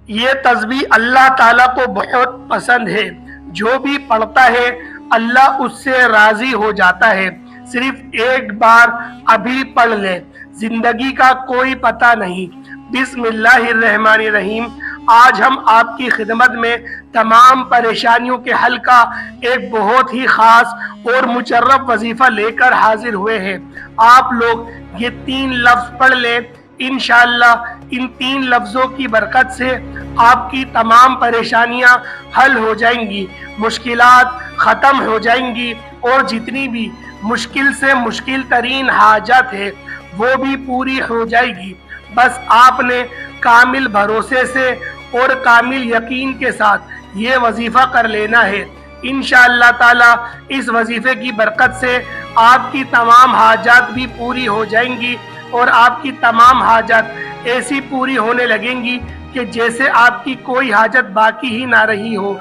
یہ تسبیح اللہ تعالیٰ کو بہت پسند ہے، جو بھی پڑھتا ہے اللہ اس سے راضی ہو جاتا ہے۔ صرف ایک بار ابھی پڑھ لے، زندگی کا کوئی پتہ نہیں۔ بسم اللہ الرحمن الرحیم۔ آج ہم آپ کی خدمت میں تمام پریشانیوں کے حل کا ایک بہت ہی خاص اور مجرب وظیفہ لے کر حاضر ہوئے ہیں۔ آپ لوگ یہ 3 لفظ پڑھ لیں، انشاءاللہ ان 3 لفظوں کی برکت سے آپ کی تمام پریشانیاں حل ہو جائیں گی، مشکلات ختم ہو جائیں گی، اور جتنی بھی مشکل سے مشکل ترین حاجت ہے وہ بھی پوری ہو جائے گی۔ بس آپ نے کامل بھروسے سے اور کامل یقین کے ساتھ یہ وظیفہ کر لینا ہے۔ انشاءاللہ تعالی اس وظیفے کی برکت سے آپ کی تمام حاجات بھی پوری ہو جائیں گی، اور آپ کی تمام حاجات ایسی پوری ہونے لگیں گی کہ جیسے آپ کی کوئی حاجت باقی ہی نہ رہی ہو۔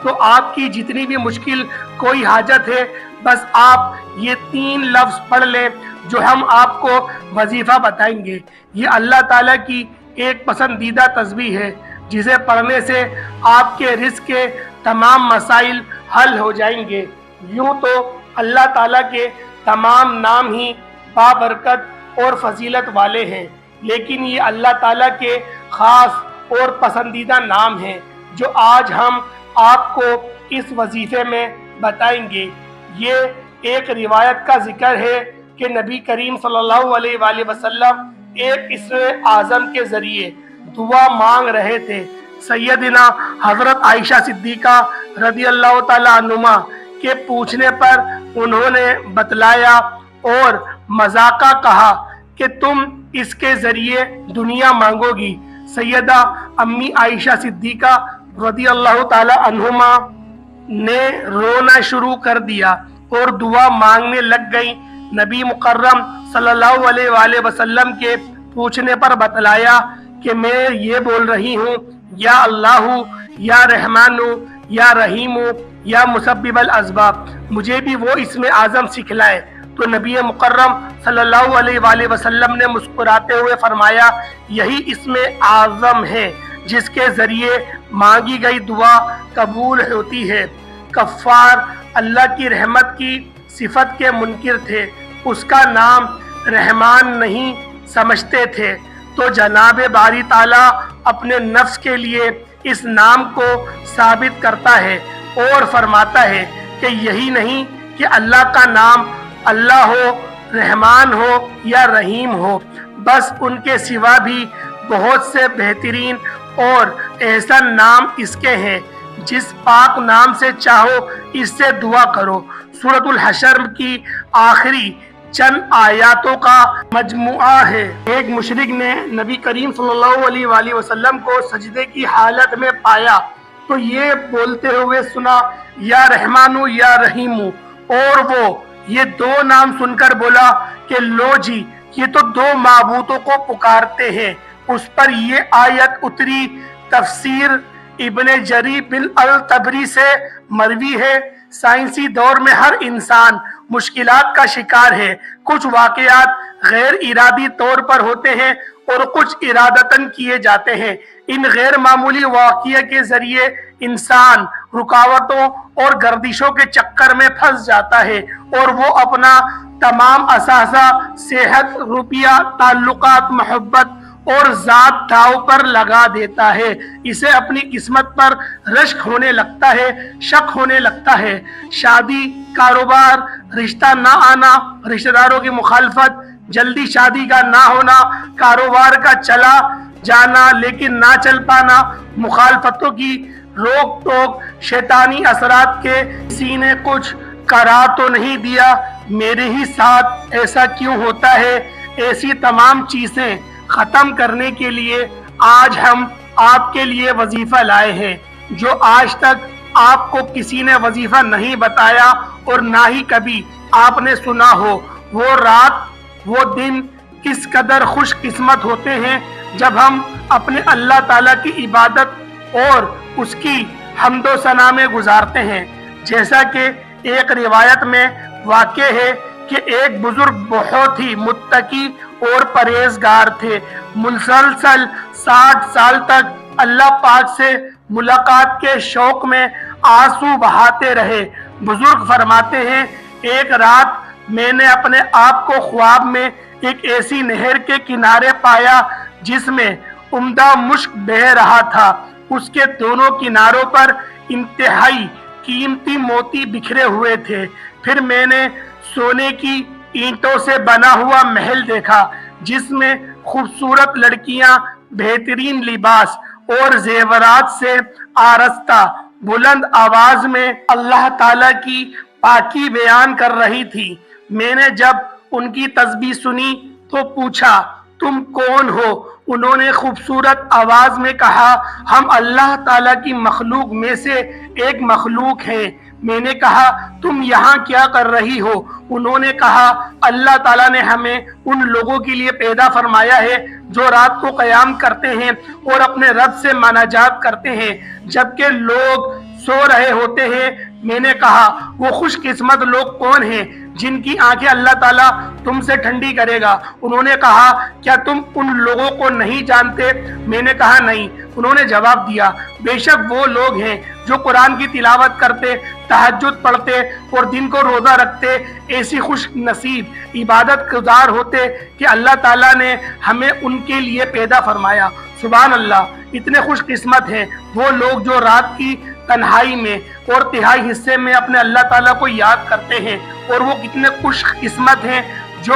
تو آپ کی جتنی بھی مشکل کوئی حاجت ہے، بس آپ یہ 3 لفظ پڑھ لیں جو ہم آپ کو وظیفہ بتائیں گے۔ یہ اللہ تعالیٰ کی ایک پسندیدہ تسبیح ہے، جسے پڑھنے سے آپ کے رزق کے تمام مسائل حل ہو جائیں گے۔ یوں تو اللہ تعالیٰ کے تمام نام ہی بابرکت اور فضیلت والے ہیں، لیکن یہ اللہ تعالیٰ کے خاص اور پسندیدہ نام ہیں جو آج ہم آپ کو اس وظیفے میں بتائیں گے۔ یہ ایک روایت کا ذکر ہے کہ نبی کریم صلی اللہ علیہ وآلہ وسلم ایک اسم اعظم کے ذریعے دعا مانگ رہے تھے۔ سیدنا حضرت عائشہ صدیقہ رضی اللہ تعالی عنہما کے پوچھنے پر انہوں نے بتلایا اور مذاقہ کہا کہ تم اس کے ذریعے دنیا مانگو گی۔ سیدہ امی عائشہ صدیقہ رضی اللہ تعالی عنہما نے رونا شروع کر دیا اور دعا مانگنے لگ گئیں۔ نبی مکرم صلی اللہ علیہ وآلہ وسلم کے پوچھنے پر بتلایا کہ میں یہ بول رہی ہوں، یا اللہ، یا رحمان، یا رحیم، یا مسبب الاسباب، مجھے بھی وہ اسم اعظم سکھلائے۔ تو نبی مکرم صلی اللہ علیہ وآلہ وسلم نے مسکراتے ہوئے فرمایا، یہی اسم اعظم ہے جس کے ذریعے مانگی گئی دعا قبول ہوتی ہے۔ کفار اللہ کی رحمت کی صفت کے منکر تھے، اس کا نام رحمان نہیں سمجھتے تھے، تو جناب باری تعالیٰ اپنے نفس کے لیے اس نام کو ثابت کرتا ہے اور فرماتا ہے کہ یہی نہیں کہ اللہ کا نام اللہ ہو، رحمان ہو یا رحیم ہو، بس ان کے سوا بھی بہت سے بہترین اور احسن نام اس کے ہیں۔ جس پاک نام سے چاہو اس سے دعا کرو۔ سورۃ الحشر کی آخری چند آیاتوں کا مجموعہ ہے۔ ایک مشرک نے نبی کریم صلی اللہ علیہ وآلہ وسلم کو سجدے کی حالت میں پایا تو یہ بولتے ہوئے سنا، یا رحمان یا رحیم، اور وہ یہ 2 نام سن کر بولا کہ لو جی، یہ تو 2 معبودوں کو پکارتے ہیں۔ اس پر یہ آیت اتری۔ تفسیر ابن جری بن الطبری سے مروی ہے، سائنسی دور میں ہر انسان مشکلات کا شکار ہے۔ کچھ واقعات غیر ارادی طور پر ہوتے ہیں اور کچھ ارادتاً کیے جاتے ہیں۔ ان غیر معمولی واقعے کے ذریعے انسان رکاوٹوں اور گردشوں کے چکر میں پھنس جاتا ہے اور وہ اپنا تمام اثاثہ، صحت، روپیہ، تعلقات، محبت اور ذات داؤ پر لگا دیتا ہے۔ اسے اپنی قسمت پر رشک ہونے لگتا ہے، شک ہونے لگتا ہے۔ شادی، کاروبار، رشتہ نہ آنا، رشتہ داروں کی مخالفت، جلدی شادی کا نہ ہونا، کاروبار کا چلا جانا لیکن نہ چل پانا، مخالفتوں کی روک ٹوک، شیطانی اثرات کے کسی نے کچھ کرا تو نہیں دیا، میرے ہی ساتھ ایسا کیوں ہوتا ہے، ایسی تمام چیزیں ختم کرنے کے لیے آج ہم آپ کے لیے وظیفہ لائے ہیں، جو آج تک آپ کو کسی نے وظیفہ نہیں بتایا اور نہ ہی کبھی آپ نے سنا ہو۔ وہ رات، وہ دن کس قدر خوش قسمت ہوتے ہیں جب ہم اپنے اللہ تعالیٰ کی عبادت اور اس کی حمد و ثنا میں گزارتے ہیں۔ جیسا کہ ایک روایت میں واقع ہے کہ ایک بزرگ بہت ہی متقی اور پرہیزگار تھے، مسلسل 60 سال تک اللہ پاک سے ملاقات کے شوق میں آنسو بہاتے رہے۔ بزرگ فرماتے ہیں ایک رات میں نے اپنے آپ کو خواب میں ایک ایسی نہر کے کنارے پایا جس میں عمدہ مشک بہہ رہا تھا۔ اس کے دونوں کناروں پر انتہائی قیمتی موتی بکھرے ہوئے تھے۔ پھر میں نے سونے کی اینٹوں سے بنا ہوا محل دیکھا جس میں خوبصورت لڑکیاں بہترین لباس اور زیورات سے آراستہ بلند آواز میں اللہ تعالیٰ کی پاکی بیان کر رہی تھی۔ میں نے جب ان کی تسبیح سنی تو پوچھا تم کون ہو؟ انہوں نے خوبصورت آواز میں کہا ہم اللہ تعالیٰ کی مخلوق میں سے ایک مخلوق ہیں۔ میں نے کہا تم یہاں کیا کر رہی ہو؟ انہوں نے کہا اللہ تعالیٰ نے ہمیں ان لوگوں کے لیے پیدا فرمایا ہے جو رات کو قیام کرتے ہیں اور اپنے رب سے مناجات کرتے ہیں جبکہ لوگ سو رہے ہوتے ہیں۔ میں نے کہا وہ خوش قسمت لوگ کون ہیں جن کی آنکھیں اللہ تعالیٰ تم سے ٹھنڈی کرے گا؟ انہوں نے کہا کیا تم ان لوگوں کو نہیں جانتے؟ میں نے کہا نہیں۔ انہوں نے جواب دیا بے شک وہ لوگ ہیں جو قرآن کی تلاوت کرتے، تہجد پڑھتے اور دن کو روزہ رکھتے، ایسی خوش نصیب عبادت گزار ہوتے کہ اللہ تعالیٰ نے ہمیں ان کے لیے پیدا فرمایا۔ سبحان اللہ، اتنے خوش قسمت ہیں وہ لوگ جو رات کی تنہائی میں اور تہائی حصے میں اپنے اللہ تعالیٰ کو یاد کرتے ہیں، اور وہ کتنے خوش قسمت ہیں جو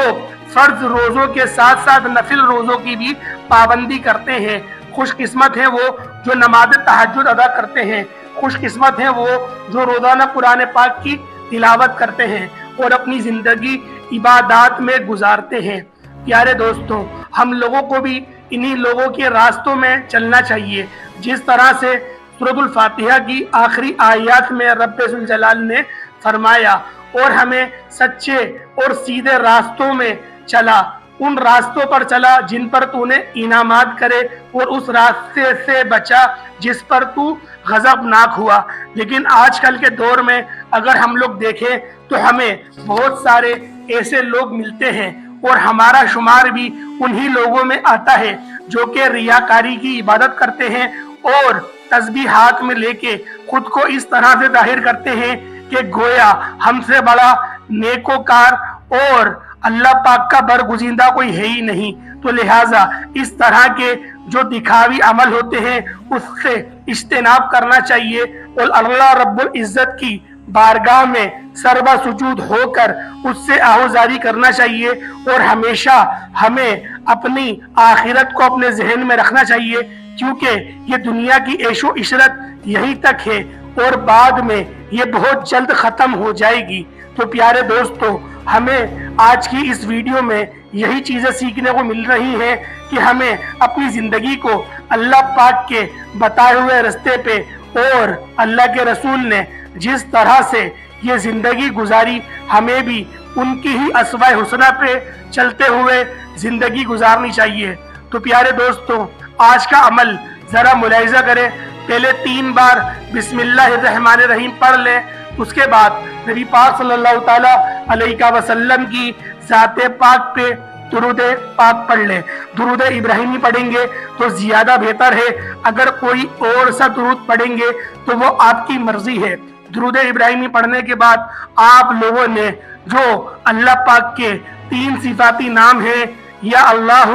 فرض روزوں کے ساتھ ساتھ نفل روزوں کی بھی پابندی کرتے ہیں۔ خوش قسمت ہیں وہ جو نماز تہجد ادا کرتے ہیں۔ خوش قسمت ہیں وہ جو روزانہ قرآن پاک کی تلاوت کرتے ہیں اور اپنی زندگی عبادات میں گزارتے ہیں۔ پیارے دوستوں، ہم لوگوں کو بھی انہی لوگوں کے راستوں میں چلنا چاہیے جس طرح سے سورۃ الفاتحہ کی آخری آیات میں رب ذوالجلال نے فرمایا اور ہمیں سچے اور سیدھے راستوں میں چلا، ان راستوں پر چلا جن پر تو نے انعامات کرے اور اس راستے سے بچا جس پر تو غضبناک ہوا۔ لیکن آج کل کے دور میں اگر ہم لوگ دیکھیں تو ہمیں بہت سارے ایسے لوگ ملتے ہیں اور ہمارا شمار بھی انہی لوگوں میں آتا ہے جو کہ ریاکاری کی عبادت کرتے ہیں اور تسبیح ہاتھ میں لے کے خود کو اس طرح سے ظاہر کرتے ہیں کہ گویا ہم سے بڑا نیکوکار اور اللہ پاک کا برگزیدہ کوئی ہے ہی نہیں۔ تو لہٰذا اس طرح کے جو دکھاوی عمل ہوتے ہیں اس سے اجتناب کرنا چاہیے اور اللہ رب العزت کی بارگاہ میں سربا سجود ہو کر اس سے آہوزاری کرنا چاہیے، اور ہمیشہ ہمیں اپنی آخرت کو اپنے ذہن میں رکھنا چاہیے کیونکہ یہ دنیا کی عیش و عشرت یہیں تک ہے اور بعد میں یہ بہت جلد ختم ہو جائے گی۔ تو پیارے دوستو، ہمیں آج کی اس ویڈیو میں یہی چیزیں سیکھنے کو مل رہی ہیں کہ ہمیں اپنی زندگی کو اللہ پاک کے بتائے ہوئے راستے پہ اور اللہ کے رسول نے جس طرح سے یہ زندگی گزاری ہمیں بھی ان کی ہی اسوہ حسنہ پہ چلتے ہوئے زندگی گزارنی چاہیے۔ تو پیارے دوستو، آج کا عمل ذرا ملاحظہ کریں۔ پہلے 3 بار بسم اللہ الرحمن الرحیم پڑھ لیں، اس کے بعد نبی پاک صلی اللہ تعالیٰ علیہ وسلم کی ذات پاک پہ درود پاک پڑھ لیں۔ درود ابراہیمی پڑھیں گے تو زیادہ بہتر ہے، اگر کوئی اور سا درود پڑھیں گے تو وہ آپ کی مرضی ہے۔ درود ابراہیمی پڑھنے کے بعد آپ لوگوں نے جو اللہ پاک کے 3 صفاتی نام ہیں، یا اللہ،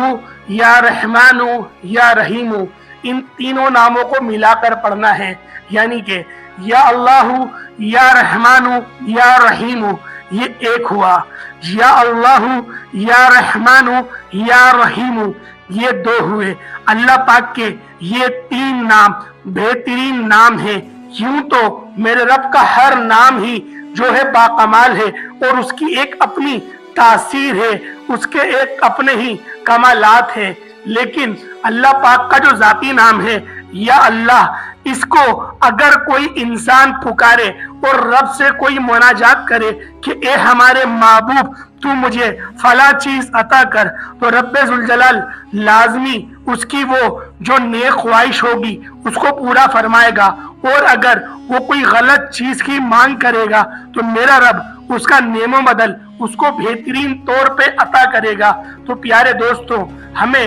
یا رحمان، یا رحیم، ان تینوں ناموں کو ملا کر پڑھنا ہے، یعنی کہ یا اللہ، یا رحمان، یا رحیم یہ ایک ہوا، یا اللہ، یا رحمان، یا رحیم یہ 2 ہوئے۔ اللہ پاک کے یہ 3 نام بہترین نام ہیں۔ یوں تو میرے رب کا ہر نام ہی جو ہے باکمال ہے اور اس کی ایک اپنی تاثیر ہے، اس کے ایک اپنے ہی کمالات ہیں، لیکن اللہ پاک کا جو ذاتی نام ہے یا اللہ، اس کو اگر کوئی انسان پکارے اور رب سے کوئی مناجات کرے کہ اے ہمارے معبود تو مجھے فلاں چیز عطا کر، تو رب ذوالجلال لازمی اس کی وہ جو نیک خواہش ہوگی اس کو پورا فرمائے گا، اور اگر وہ کوئی غلط چیز کی مانگ کرے گا تو میرا رب اس کا نعم و بدل اس کو بہترین طور پہ عطا کرے گا۔ تو پیارے دوستوں، ہمیں